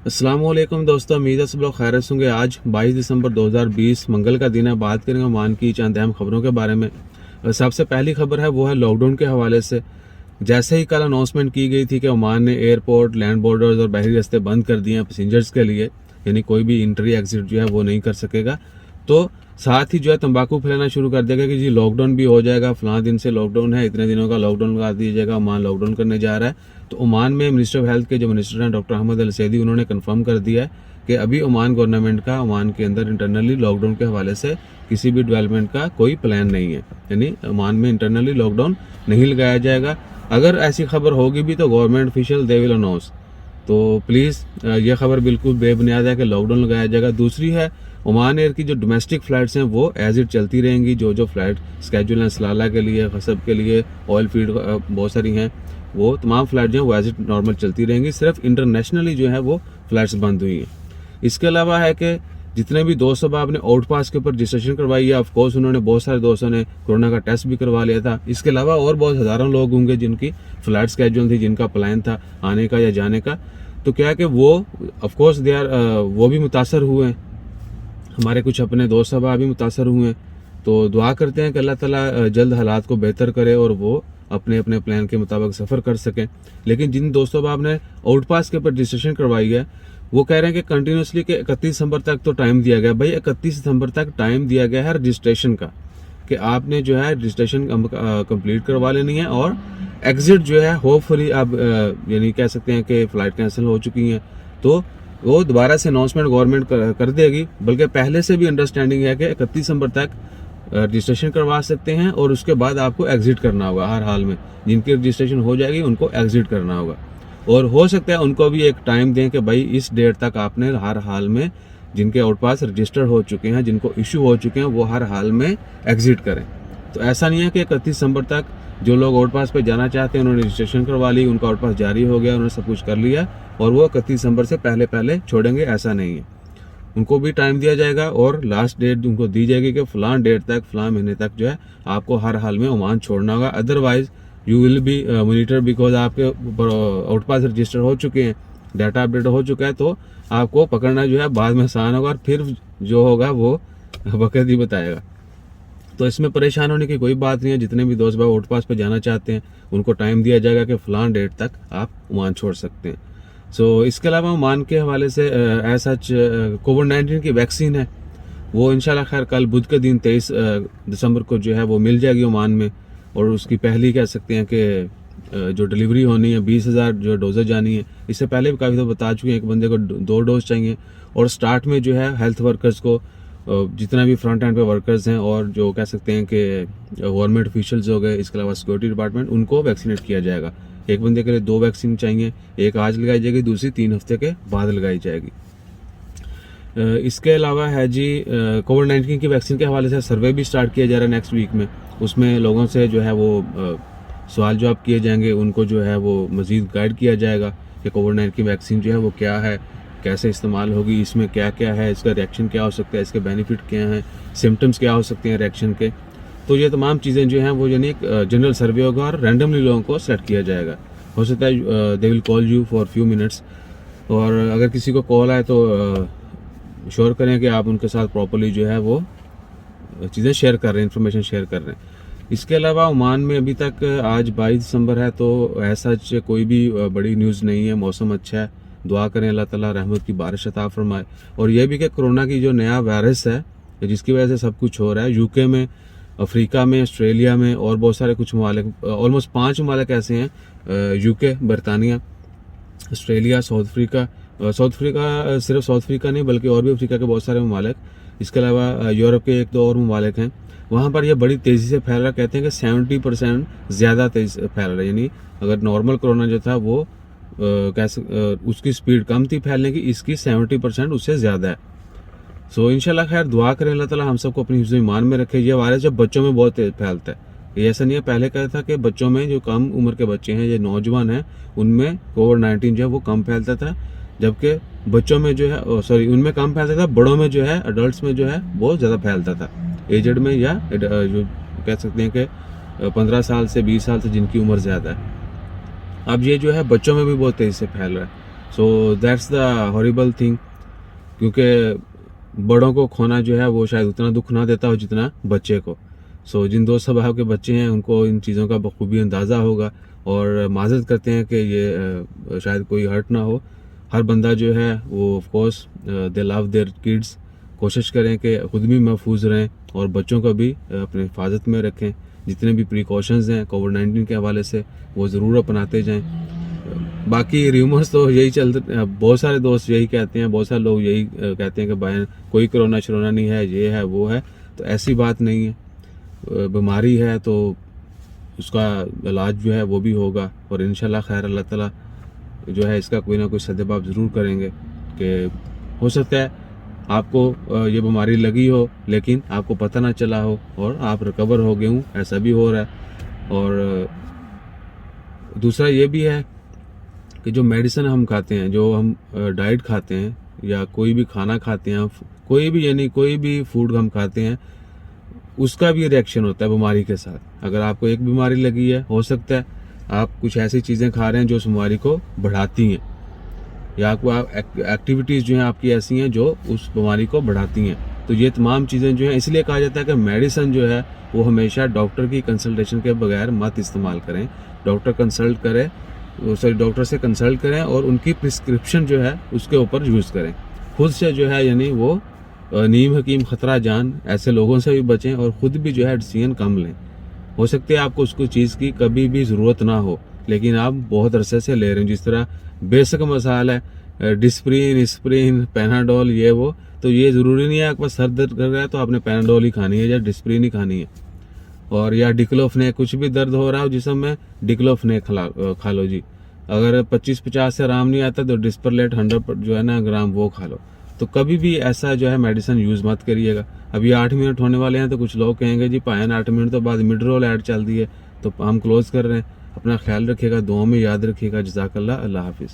अस्सलाम वालेकुम दोस्तों, उम्मीद है सब लोग खैरियत से होंगे। आज 22 दिसंबर 2020 मंगल का दिन है। बात करेंगे ओमान की चंद अहम खबरों के बारे में। सबसे पहली खबर है वो है लॉकडाउन के हवाले से। जैसे ही कल अनाउंसमेंट की गई थी कि ओमान ने एयरपोर्ट, लैंड बॉर्डर्स और बहरी रास्ते बंद कर दिए हैं पैसेंजर्स के लिए, यानी कोई भी इंट्री एग्जिट जो है वो नहीं कर सकेगा, तो साथ ही जो है तंबाकू फैलाना शुरू कर देगा कि जी लॉकडाउन भी हो जाएगा, फलां दिन से लॉकडाउन है, इतने दिनों का लॉकडाउन लगा दिया जाएगा, ओमान लॉकडाउन करने जा रहा है। तो ओमान में मिनिस्टर ऑफ हेल्थ के जो मिनिस्टर हैं डॉक्टर अहमद अल सैदी, उन्होंने कंफर्म कर दिया है कि अभी ओमान गवर्नमेंट का ओमान के अंदर इंटरनली लॉकडाउन के हवाले से किसी भी डेवलपमेंट का कोई प्लान नहीं है, यानी ओमान में इंटरनली लॉकडाउन नहीं लगाया जाएगा। अगर ऐसी खबर होगी भी तो government official they will announce. तो प्लीज़ ये खबर बिल्कुल बेबुनियाद है कि लॉकडाउन लगाया जाएगा। दूसरी है, ओमान एयर की जो डोमेस्टिक फ़्लाइट्स हैं वो एज इट चलती रहेंगी। जो फ़्लाइट स्केड्यूल हैं सलाला के लिए, खसब के लिए, ऑयल फीड बहुत सारी हैं, वो तमाम फ़्लाइट जो हैं वो एज इट नॉर्मल चलती रहेंगी। सिर्फ इंटरनेशनली जो है वो फ़्लाइट्स बंद हुई हैं। इसके अलावा है कि जितने भी दोस्त अब आपने आउट पास के ऊपर रजिस्ट्रेशन करवाई है, ऑफकोर्स उन्होंने बहुत सारे दोस्तों ने कोरोना का टेस्ट भी करवा लिया था। इसके अलावा और बहुत हज़ारों लोग होंगे जिनकी फ़्लाइट स्केड्यूल थी, जिनका प्लान था आने का या जाने का। तो क्या है कि वो ऑफकोर्स वो भी मुतासर हुए हैं। हमारे कुछ अपने दोस्त साहब भी मुतासर हुए हैं। तो दुआ करते हैं कि अल्लाह ताला जल्द हालात को बेहतर करे और वो अपने अपने प्लान के मुताबिक सफ़र कर सकें। लेकिन जिन दोस्तों को आपने आउट पास के ऊपर रजिस्ट्रेशन करवाई है, वो कह रहे हैं कि कंटिन्यूसली कि 31 दिसंबर तक तो टाइम दिया गया। भाई 31 दिसंबर तक टाइम दिया गया है रजिस्ट्रेशन का, कि आपने जो है रजिस्ट्रेशन कंप्लीट करवा लेनी है और एग्जिट जो है होपफुली आप यानी कह सकते हैं कि फ़्लाइट कैंसिल हो चुकी हैं तो वो दोबारा से अनाउंसमेंट गवर्नमेंट कर देगी। बल्कि पहले से भी अंडरस्टैंडिंग है कि 31 दिसंबर तक रजिस्ट्रेशन करवा सकते हैं और उसके बाद आपको एग्जिट करना होगा। हर हाल में जिनकी रजिस्ट्रेशन हो जाएगी उनको एग्जिट करना होगा, और हो सकता है उनको भी एक टाइम दें कि भाई इस डेट तक आपने हर हाल में जिनके आउट पास रजिस्टर्ड हो चुके हैं, जिनको इशू हो चुके हैं, वो हर हाल में एग्जिट करें। तो ऐसा नहीं है कि 31 दिसंबर तक जो लोग आउट पास पे जाना चाहते हैं उन्होंने रजिस्ट्रेशन करवा ली, उनका आउट पास जारी हो गया, उन्होंने सब कुछ कर लिया और वो 31 दिसंबर से पहले पहले छोड़ेंगे, ऐसा नहीं है। उनको भी टाइम दिया जाएगा और लास्ट डेट उनको दी जाएगी कि फलां डेट तक, फलां महीने तक जो है आपको हर हाल में ओमान छोड़ना होगा। Otherwise you will be monitor, because आपके आउट पास रजिस्टर हो चुके हैं, डाटा अपडेट हो चुका है, तो आपको पकड़ना जो है बाद में आसान होगा और फिर जो होगा वो वक्त ही बताएगा। तो इसमें परेशान होने की कोई बात नहीं है। जितने भी दोस्त भाई आउट पास पे जाना चाहते हैं उनको टाइम दिया जाएगा कि फलां डेट तक आप ओमान छोड़ सकते हैं। इसके अलावा ओमान के हवाले से ऐसा कोविड-19 की वैक्सीन है वो इंशाल्लाह खैर कल बुध के दिन 23 दिसंबर को जो है वो मिल जाएगी ओमान में, और उसकी पहली कह सकते हैं कि जो डिलीवरी होनी है 20,000 जो डोजेज जानी है। इससे पहले भी काफ़ी तो बता चुके हैं, एक बंदे को 2 डोज चाहिए। और स्टार्ट में जो है हेल्थ वर्कर्स को, जितना भी फ्रंट एंड पे वर्कर्स हैं और जो कह सकते हैं कि गवर्नमेंट ऑफिशियल्स हो गए, इसके अलावा सिक्योरिटी डिपार्टमेंट, उनको वैक्सीनेट किया जाएगा। एक बंदे के लिए 2 वैक्सीन चाहिए, एक आज लगाई जाएगी, दूसरी 3 हफ्ते के बाद लगाई जाएगी। इसके अलावा है जी कोविड-19 की वैक्सीन के हवाले से सर्वे भी स्टार्ट किया जा रहा है नेक्स्ट वीक में। उसमें लोगों से जो है वो सवाल जवाब किए जाएंगे, उनको जो है वो मज़ीद गाइड किया जाएगा कि कोविड-19 की वैक्सीन जो है वो क्या है, कैसे इस्तेमाल होगी, इसमें क्या क्या है, इसका रिएक्शन क्या हो सकता है, इसके बेनिफिट क्या हैं, सिम्टम्स क्या हो सकते हैं रिएक्शन के। तो ये तमाम चीज़ें जो हैं वो यानी एक जनरल सर्वे होगा और रैंडमली लोगों को सेलेक्ट किया जाएगा। हो सकता है they will call you for few minutes, और अगर किसी को कॉल आए तो श्योर करें कि आप उनके साथ प्रॉपर्ली जो है वो चीज़ें शेयर कर रहे हैं, इन्फॉर्मेशन शेयर कर रहे हैं। इसके अलावा ओमान में अभी तक आज 22 दिसंबर है तो ऐसा कोई भी बड़ी न्यूज़ नहीं है। मौसम अच्छा है, दुआ करें अल्लाह ताला रहमत की बारिश अता फरमाए। और ये भी कि कोरोना की जो नया वायरस है जिसकी वजह से सब कुछ हो रहा है, यूके में, अफ्रीका में, ऑस्ट्रेलिया में और बहुत सारे कुछ ममालिक, ऑलमोस्ट 5 ममालिक ऐसे हैं, यूके, बरतानिया, ऑस्ट्रेलिया, साउथ अफ्रीका, सिर्फ साउथ अफ्रीका नहीं बल्कि और भी अफ्रीका के बहुत सारे ममालिक, इसके अलावा यूरोप के 1-2 और ममालिक हैं, वहाँ पर यह बड़ी तेज़ी से फैल रहा है। कहते हैं कि 70% ज़्यादा तेज़ी से फैल रहा है। यानी अगर नॉर्मल कोरोना जो था वो उसकी स्पीड कम थी फैलने की, इसकी 70% उससे ज़्यादा है। इंशाल्लाह खैर दुआ करें अल्लाह ताला हम सबको अपनी हिफ्ज़ ईमान में रखे। ये वायरस जब बच्चों में बहुत तेज फैलता है, ये ऐसा नहीं है। पहले कहता था कि बच्चों में, जो कम उम्र के बच्चे हैं, ये नौजवान हैं, उनमें कोविड-19 जो है वो कम फैलता था, जबकि बच्चों में जो है उनमें कम फैलता था, बड़ों में जो है, अडल्ट में जो है बहुत ज़्यादा फैलता था, एजड में, या जो कह सकते हैं कि 15 साल से 20 साल से जिनकी उम्र ज़्यादा है। अब ये जो है बच्चों में भी बहुत तेज़ी से फैल रहा है। So that's the horrible thing, क्योंकि बड़ों को खोना जो है वो शायद उतना दुख ना देता हो जितना बच्चे को। सो जिन दोस्त स्वभाव के बच्चे हैं उनको इन चीज़ों का बखूबी अंदाज़ा होगा और माजरत करते हैं कि ये शायद कोई हर्ट ना हो। हर बंदा जो है वो of course they love their kids, कोशिश करें कि ख़ुद भी महफूज रहें और बच्चों को भी अपने हिफाजत में रखें। जितने भी प्रिकॉशंस हैं कोविड-19 के हवाले से वो ज़रूर अपनाते जाएं। बाकी र्यूमर्स तो यही चलते, बहुत सारे दोस्त यही कहते हैं, बहुत सारे लोग यही कहते हैं कि भाई कोई कोरोना शरोना नहीं है, ये है वो है, तो ऐसी बात नहीं है। बीमारी है तो उसका इलाज जो है वो भी होगा और इंशाल्लाह खैर अल्लाह ताला जो है इसका कोई ना कोई सद्देबाब ज़रूर करेंगे कि हो सकता है आपको ये बीमारी लगी हो लेकिन आपको पता ना चला हो और आप रिकवर हो गए हों, ऐसा भी हो रहा है। और दूसरा ये भी है कि जो मेडिसिन हम खाते हैं, जो हम डाइट खाते हैं या कोई भी खाना खाते हैं, कोई भी यानी कोई भी फूड हम खाते हैं, उसका भी रिएक्शन होता है बीमारी के साथ। अगर आपको एक बीमारी लगी है, हो सकता है आप कुछ ऐसी चीज़ें खा रहे हैं जो उस बीमारी को बढ़ाती हैं, या आपको एक्टिविटीज़ जो हैं आपकी ऐसी हैं जो उस बीमारी को बढ़ाती हैं। तो ये तमाम चीज़ें जो हैं, इसलिए कहा जाता है कि मेडिसिन जो है वो हमेशा डॉक्टर की कंसल्टेशन के बगैर मत इस्तेमाल करें। डॉक्टर से कंसल्ट करें और उनकी प्रिस्क्रिप्शन जो है उसके ऊपर यूज़ करें। खुद से जो है यानी वो नीम हकीम खतरा जान, ऐसे लोगों से भी बचें और ख़ुद भी जो है डिसीजन कम लें। हो सकता है आपको उसको चीज़ की कभी भी ज़रूरत ना हो लेकिन आप बहुत अरसे से ले रहे हैं। जिस तरह बेसिक मसाला है डिस्प्रिन, एस्प्रिन, पैनाडोल, ये वो, तो ये ज़रूरी नहीं है आपका सर दर्द कर रहा है तो आपने पैनाडोल ही खानी है या डिस्प्रिन ही खानी है। और या डिक्लोफेनेक, कुछ भी दर्द हो रहा हो जिसम में, डिक्लोफेनेक खा लो जी। अगर 25-50 से आराम नहीं आता तो डिस्परलेट 100 जो है ना ग्राम वो खा लो। तो कभी भी ऐसा जो है मेडिसिन यूज़ मत करिएगा। अभी 8 मिनट होने वाले हैं तो कुछ लोग कहेंगे जी पायन 8 मिनट तो बाद मिड रोल ऐड चल दी है, तो हम क्लोज कर रहे हैं। अपना ख्याल रखिएगा, दुआ में याद रखिएगा। जज़ाकल्लाह, अल्लाह हाफिज़।